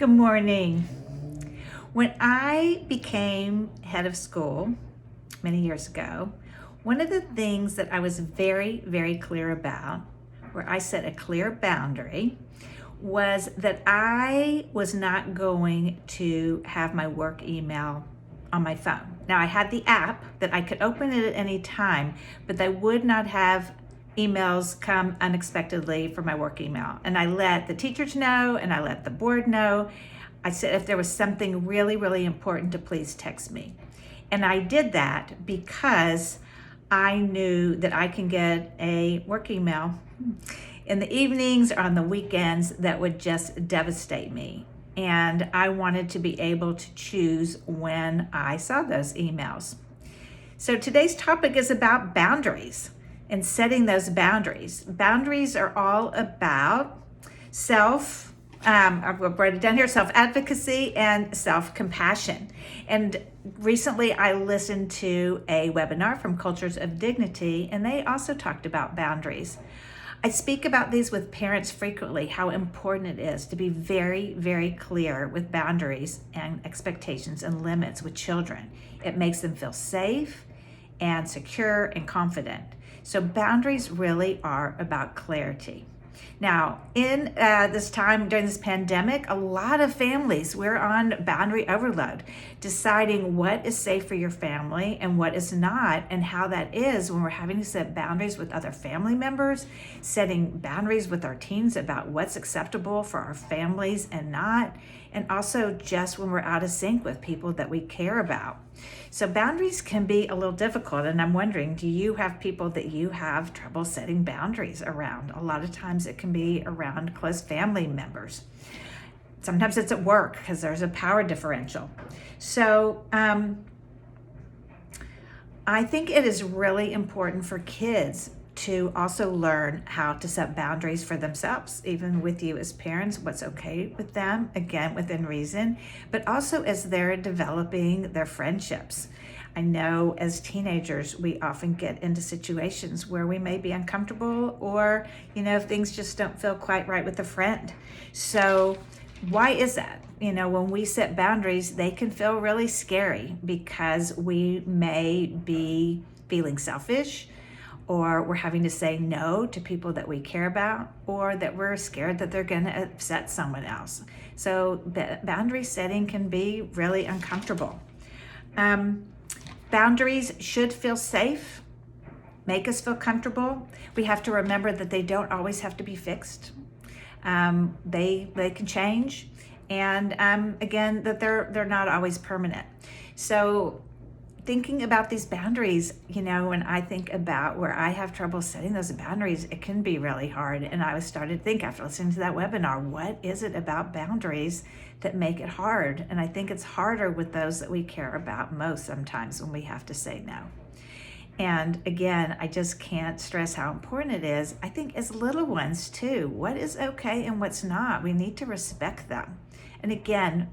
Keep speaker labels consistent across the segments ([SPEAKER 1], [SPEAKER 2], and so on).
[SPEAKER 1] Good morning. When I became head of school many years ago, one of the things that I was very, very clear about, where I set a clear boundary, was that I was not going to have my work email on my phone. Now, I had the app that I could open it at any time, but I would not have emails come unexpectedly from my work email. And I let the teachers know and I let the board know. I said if there was something really, really important to please text me. And I did that because I knew that I can get a work email in the evenings or on the weekends that would just devastate me. And I wanted to be able to choose when I saw those emails. So today's topic is about boundaries and setting those boundaries. Boundaries are all about I've written it down here, self-advocacy and self-compassion. And recently I listened to a webinar from Cultures of Dignity, and they also talked about boundaries. I speak about these with parents frequently, how important it is to be very, very clear with boundaries and expectations and limits with children. It makes them feel safe and secure and confident. So boundaries really are about clarity. Now, in this time during this pandemic, a lot of families, we're on boundary overload, deciding what is safe for your family and what is not, and how that is when we're having to set boundaries with other family members, setting boundaries with our teens about what's acceptable for our families and not, and also just when we're out of sync with people that we care about. So boundaries can be a little difficult, and I'm wondering, do you have people that you have trouble setting boundaries around? A lot of times it can be around close family members. Sometimes it's at work because there's a power differential. So I think it is really important for kids to also learn how to set boundaries for themselves, even with you as parents, what's okay with them, again, within reason, but also as they're developing their friendships. I know as teenagers, we often get into situations where we may be uncomfortable or, things just don't feel quite right with a friend. So why is that? When we set boundaries, they can feel really scary because we may be feeling selfish, or we're having to say no to people that we care about, or that we're scared that they're going to upset someone else. So boundary setting can be really uncomfortable. Boundaries should feel safe, make us feel comfortable. We have to remember that they don't always have to be fixed. They can change, and again, that they're not always permanent. So thinking about these boundaries, when I think about where I have trouble setting those boundaries, it can be really hard. And I was started to think after listening to that webinar, what is it about boundaries that make it hard? And I think it's harder with those that we care about most sometimes when we have to say no. And again, I just can't stress how important it is. I think as little ones too, what is okay and what's not, we need to respect them. And again,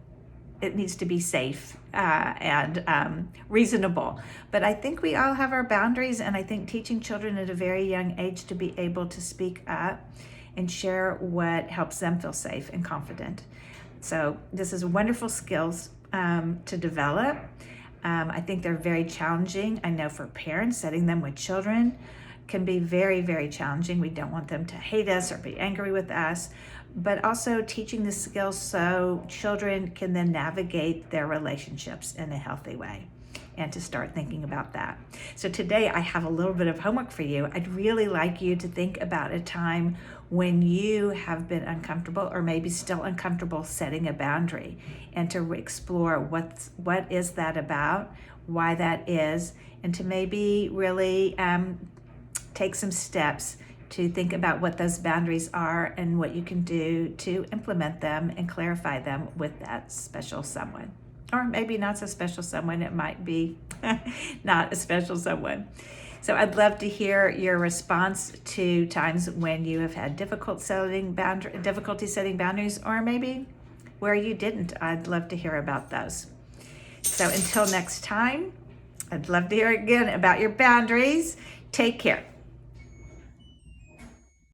[SPEAKER 1] it needs to be safe and reasonable. But I think we all have our boundaries, and I think teaching children at a very young age to be able to speak up and share what helps them feel safe and confident. So this is wonderful skills to develop. I think they're very challenging. I know for parents, setting them with children can be very, very challenging. We don't want them to hate us or be angry with us, but also teaching the skills so children can then navigate their relationships in a healthy way, and to start thinking about that. So today I have a little bit of homework for you. I'd really like you to think about a time when you have been uncomfortable or maybe still uncomfortable setting a boundary, and to explore what is that about, why that is, and to maybe really take some steps to think about what those boundaries are and what you can do to implement them and clarify them with that special someone. Or maybe not so special someone, it might be not a special someone. So I'd love to hear your response to times when you have had difficulty setting boundaries, or maybe where you didn't. I'd love to hear about those. So until next time, I'd love to hear again about your boundaries. Take care.